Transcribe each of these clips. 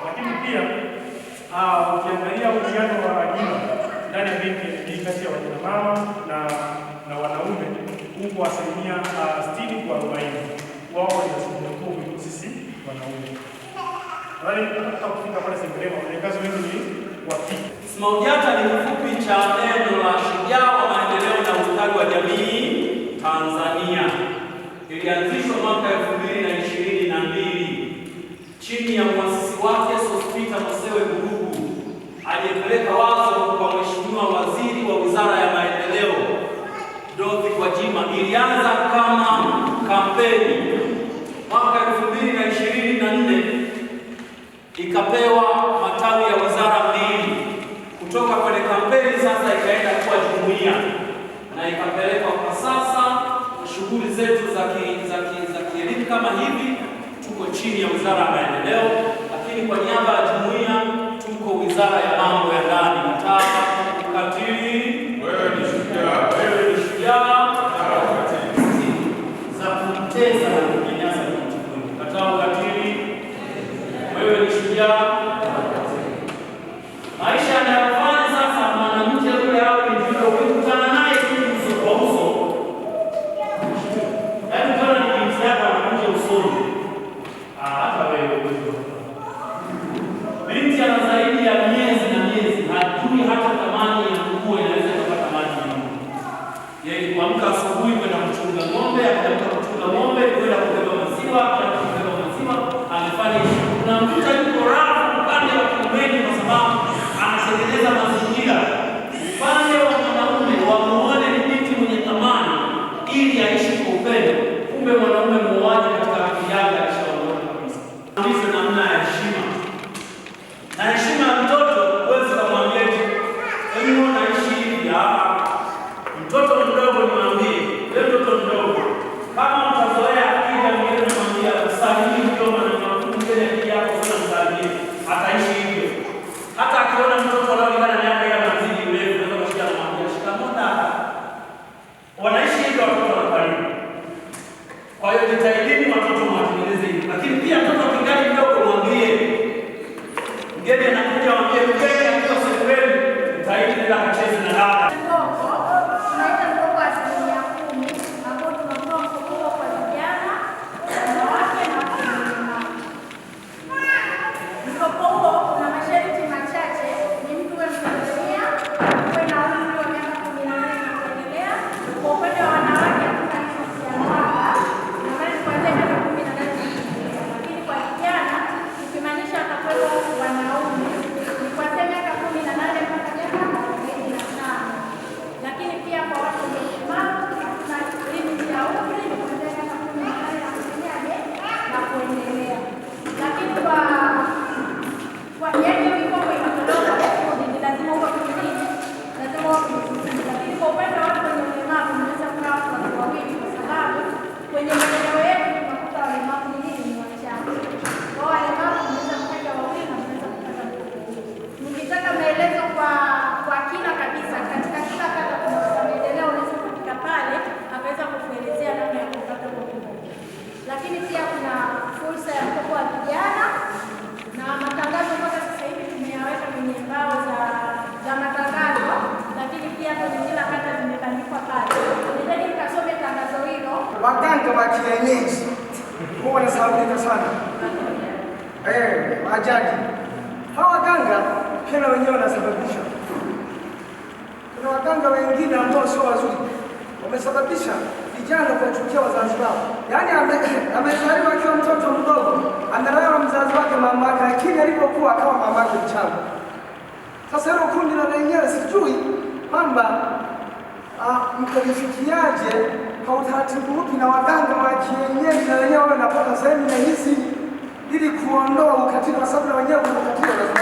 Lakini pia ukiangalia uwiano wa ajira ndani ya benki ni kati ya wajina mama na wanaume huko 60 kwa 40. Wao ni asilimia 10 kuliko sisi wanaume. Wale hata kufika pale sehemu wafanyakazi wengi ni wa kike. SMAUJATA ni kifupi cha neno la Shujaa wa Maendeleo na Ustawi wa Jamii Tanzania. Ilianzishwa mwaka 2022 chini ya muasisi wake Sospeter Mosewe Burugu, aliyepeleka wazo kwa Mheshimiwa Waziri wa Wizara ya Maendeleo Dorothy Gwajima. Ilianza kama kampeni mwaka 2024, ikapewa matawi ya wizara mbili. Kutoka kwenye kampeni sasa ikaenda kuwa jumuiya na ikapelekwa kwa sasa. Shughuli zetu za kielimu kama hivi tuko chini ya Wizara ya Maendeleo, lakini kwa niaba ya jumuiya tuko Wizara ya Mambo ya Ndani. Nataka ukatili, wewe ni shujaa, wewe ni shujaa za kutesa na kunyanyasa mtu. Kataa ukatili, wewe ni shujaa. Maisha yanayofanya sasa mwanamke yule awe ni juu ukikutana naye uso kwa uso. Yaani kama ni jinsi yako anakuja usoni. Hata wewe binti ana zaidi ya miezi na miezi, hajui hata thamani ya nguo inaweza kupata maji ya Mungu. Yeye kuamka asubuhi kwenda kuchunga ng'ombe, akaenda kuchunga ng'ombe, kwenda kubeba maziwa, kwenda kubeba maziwa, amefanya na mkuta yuko rafu upande wa kiumeni kwa sababu anatengeneza mazingira. Upande wa mwanaume wamuone ni binti mwenye thamani ili aishi kwa upendo. Kumbe mwanaume muuaji katika akili yake alishaondoka kabisa. Ndizo namna ya heshima. Na heshima ya mtoto huwezi kumwambia hebu unaishi hivi. Mtoto mdogo nimwambie, wewe mtoto mdogo, kama utazoea akili ya mwingine kumwambia usalimie mdomo na mwanamke akili yako sana msalimie, ataishi hivyo. Hata akiona mtoto analingana na yake kama mzidi urefu, unaweza kushika na mwambia shikamoo dada. Wanaishi hivyo watoto wa karibu. Kwa hiyo jitahidini watoto mwatengeneze hivyo. Lakini pia mtoto kingali mdogo mwambie. Mgeni anakuja mwambie mgeni akiwa sebuleni, jitahidi nenda kacheze na dada. Lakini pia kuna fursa ya mkopo wa vijana na matangazo mpaka sasa hivi tumeyaweka kwenye mbao za matangazo, lakini pia kwenye kila kata zimebandikwa pale. Nendeni mkasome tangazo hilo. Waganga wa kienyeji huwa wanasahaulika sana. Majaji. Hawa waganga pia na wenyewe wanasababisha. Kuna waganga wengine ambao sio wazuri. Wamesababisha vijana kuwachukia wazazi wao. Yaani amezaliwa akiwa mtoto mdogo, amelelewa mzazi wake mama yake, lakini alipokuwa akawa mama yake mchawi. Sasa hilo kundi la wenyewe sijui kwamba mkalifikiaje kwa utaratibu upi na waganga wa kienyeji na wenyewe wanapata sehemu na hizi ili kuondoa ukatili, kwa sababu na wenyewe kuna ukatili lazima.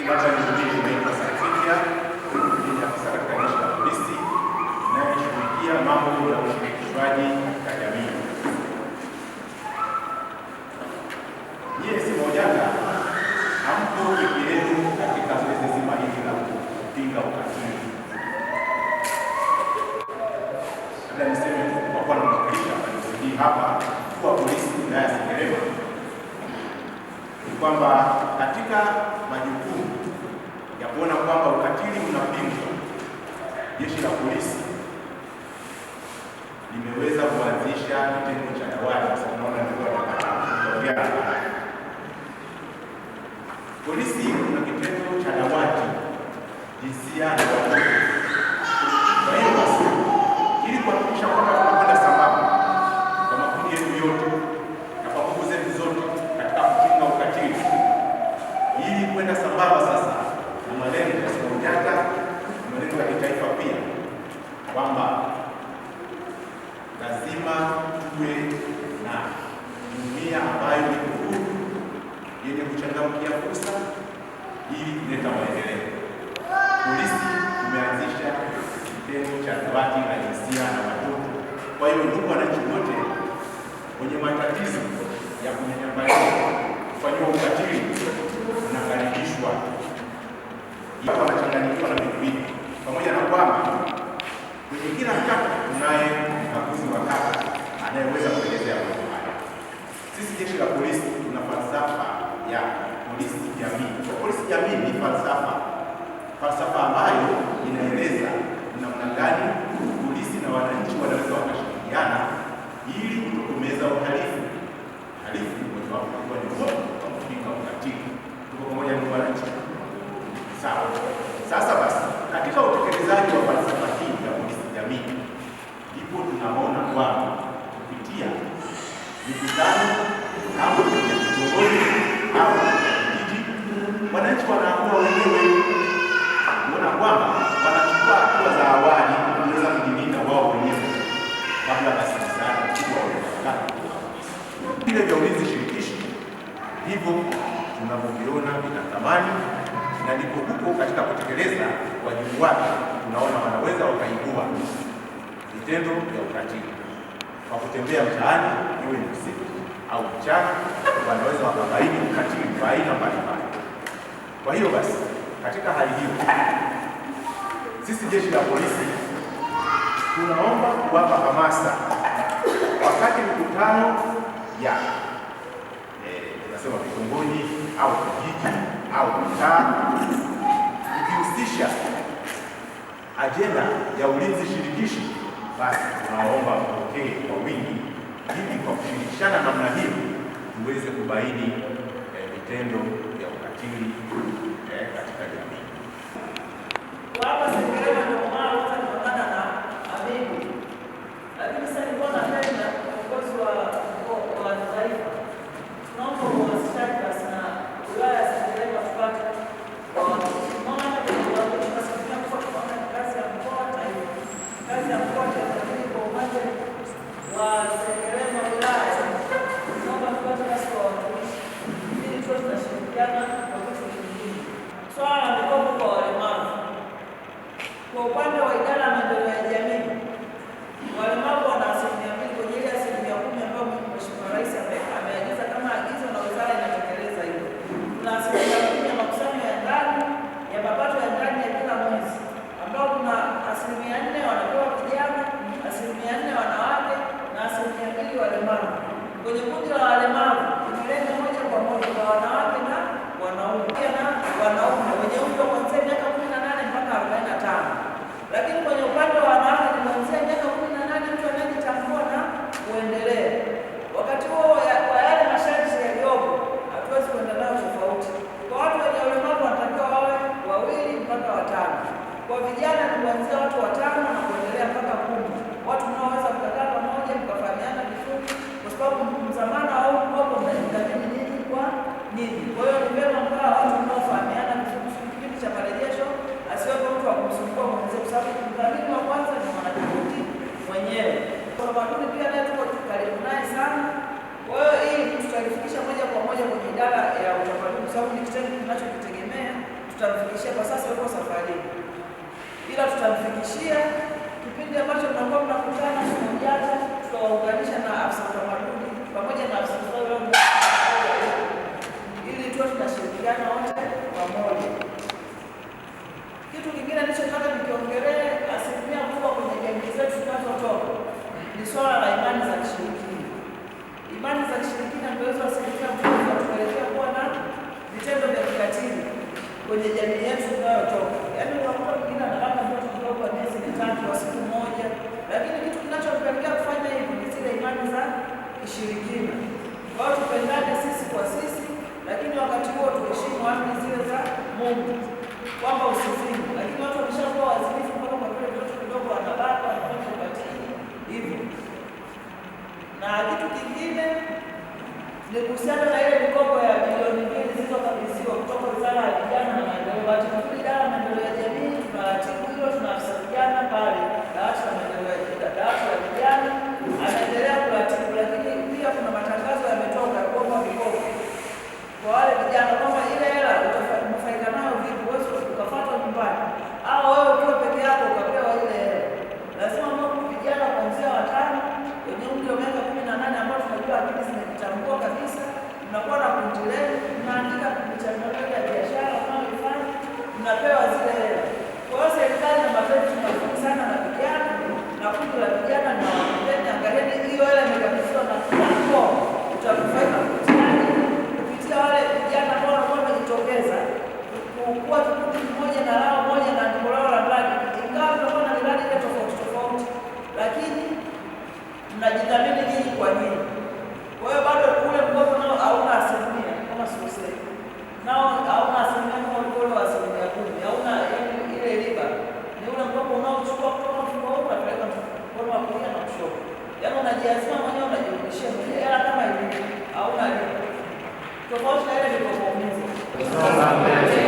Labda nirudie, naitwa Santikia, ni afisa katika jeshi la polisi. ila niseme tu kwa kuwa namwakilisha hii hapa kwa polisi wilaya ya Sengerema ni kwamba katika majukumu ya kuona kwamba ukatili unapingwa, jeshi la polisi limeweza kuanzisha kitengo cha dawati. Sasa tunaona ndio polisi kuna kitengo cha dawati jinsia na watoto. Kwa hiyo basi, ili kuhakikisha kwamba tunakwenda sambamba kwa makundi yetu yote na kwa nguvu zetu zote katika kupinga ukatili, ili kwenda sambamba sasa na malengo ya SMAUJATA na malengo ya kitaifa pia, kwamba lazima tuwe na jumuiya ambayo ni huru yenye kuchangamkia fursa ili kuleta maendeleo. Polisi tumeanzisha kitengo cha dawati la jinsia na watoto. Kwa hiyo ndugu wananchi wote wenye matatizo ya kunyanyapaliwa, kufanyiwa ukatili, unakaribishwa. Wanachanganyikiwa na vitu vingi, pamoja na kwamba kwenye kila kata tunaye mkaguzi wa kata anayeweza kuelezea mambo haya. Sisi jeshi la polisi tuna falsafa ya polisi jamii. Polisi jamii ni falsafa ambayo inaeleza namna gani polisi na wananchi wanaweza wakashirikiana ili kutokomeza uhalifu. Uhalifu mojawapo ni kupinga ukatili. Tuko pamoja na wananchi? Sawa. Sasa basi, katika utekelezaji wa falsafa hii ya polisi jamii, ndipo tunaona kwamba kupitia mikutano au ya kitongoji au kijiji, wananchi wanaamua wenyewe kuona kwamba wanachukua hatua za awali kuweza kujilinda wao wenyewe kabla basi msaada mkubwa unapatikana. Vile vya ulinzi shirikishi hivyo tunavyoviona vinatamani, na ndipo huko katika kutekeleza wajibu wake tunaona wanaweza wakaibua vitendo vya ukatili kwa kutembea mtaani, iwe ni usiku au mchana, wanaweza wakabaini ukatili wa aina mbalimbali. Kwa hiyo basi, katika hali hiyo, sisi jeshi la polisi tunaomba kuwapa hamasa wakati mikutano ya tunasema vitongoji au kijiji au mtaa ikihusisha ajenda ya ulinzi shirikishi, basi tunaomba mpokee kwa wingi, ili kwa kushirikishana namna hiyo tuweze kubaini vitendo vya ukatili katika jamii. Hapa Sengerema ndio maana tunapambana na Habibu. Lakini sasa nilikuwa napenda viongozi wa taifa, tunaomba uhamasishaji basi na wilaya ya Sengerema tupate kwa maana kwa kusimamia kwa kuona kazi ya mkoa taifa. Kazi ya mkoa taifa kwa upande wa Sengerema wilaya. Tunaomba tupate basi kwa watumishi ili tuwe tunashirikiana kwa vitu vingine. Swala la mikopo kwa walemavu. Kwa upande wa idara ya maendeleo ya jamii, walemavu wana 2% kwenye ile 10% ambayo Mheshimiwa Rais ameagiza kama agizo na wizara inatekeleza hilo. Kuna 10% ya makusanyo ya ndani ya mapato ya ndani ya kila mwezi, ambao kuna 4% wanapewa vijana, 4% wanawake na 2% walemavu. Kwenye kundi la walemavu tumelenga moja kwa moja kwa wanawake na wanaume wenye umri wa kuanzia miaka 18 mpaka 45. Lakini kwenye upande wa wanawake ni kuanzia miaka 18 mtu anayejitambua na kuendelea. Wakati huo kwa yale masharti yaliyopo hatuwezi kwenda nayo tofauti. Kwa watu wenye ulemavu wanatakiwa wawe 2 mpaka 5. Kwa vijana ni kuanzia watu 5 na kuendelea mpaka 10. Watu mnaoweza kukaa pamoja mkafahamiana vizuri, kwa sababu mzamana au mkopo mnajidhamini nini kwa nini. Kwa hiyo ni vyema mkaa watu mnaofahamiana vizuri. Kipindi cha marejesho asiwepo mtu wa kumsumbua mwenzie, kwa sababu mdhamini wa kwanza ni mwanajuhudi mwenyewe. Utamaduni pia naye tuko karibu naye sana. Kwa hiyo hii tutalifikisha moja kwa moja kwenye idara ya utamaduni, kwa sababu ni kitendo tunachokitegemea. Tutamfikishia kwa sasa, yuko safarini, ila tutamfikishia kipindi ambacho tunakuwa tunakutana SMAUJATA, tutawaunganisha na afisa utamaduni pamoja na afisa ustawi ili tuwe tunashirikiana wote pamoja. Kitu kingine nilichotaka nikiongelee, 10% kubwa kwenye jamii zetu tunazotoka Kwa hiyo tupendane sisi kwa sisi, lakini wakati huo tuheshimu amri zile za Mungu kwamba usizini. Lakini watu wameshakuwa wazinifu mpaka kwa vile mtoto kidogo wanabaka, wanafanya ukatili hivyo. Na kitu kingine ni kuhusiana na ile mikopo ya bilioni 2 zilizokabidhiwa kutoka Wizara ya Vijana na Maendeleo. Bahati nzuri idara ya maendeleo ya jamii tunaratibu hilo, tuna afisa vijana pale dawati la maendeleo ya vijana anaendelea kuratibu, lakini pia kuna matangazo yametoka kuomba mikopo kwa wale vijana kwamba ile hela utanufaika nayo vipi, wewe ukafuata nyumbani au wewe ukiwa peke yako ukapewa ile hela. Lazima mko vijana kuanzia 5 wenye umri wa miaka 18 ambao tunajua akili zimejitambua kabisa, tunakuwa na kundi lenu, tunaandika michakato ya biashara unayoifanya, tunapewa zile hela. Kwa hiyo serikali na mapenzi mazuri sana na vijana na kundi la vijana na wapendeni, angalieni hiyo hela imekabidhiwa na mkoa utanufaika kupitia wale vijana ambao wanakuwa wamejitokeza kuwa kikundi kimoja na lao moja na ndiko lao la mradi, ingawa tunakuwa na miradi ile tofauti tofauti, lakini mnajidhamini nyinyi kwa nini. Kwa hiyo bado ule mkopo nao hauna asilimia kama sio nao hauna asilimia kama ule wa 10%, hauna ile riba. Ni ule mkopo unaochukua kutoka mfuko huu unapeleka mkono wa kulia na kushoto, yaani unajiazima mwenyewe, unajirudishia mwenyewe hela kama hivi, hauna riba, tofauti na ile mikopo mingi.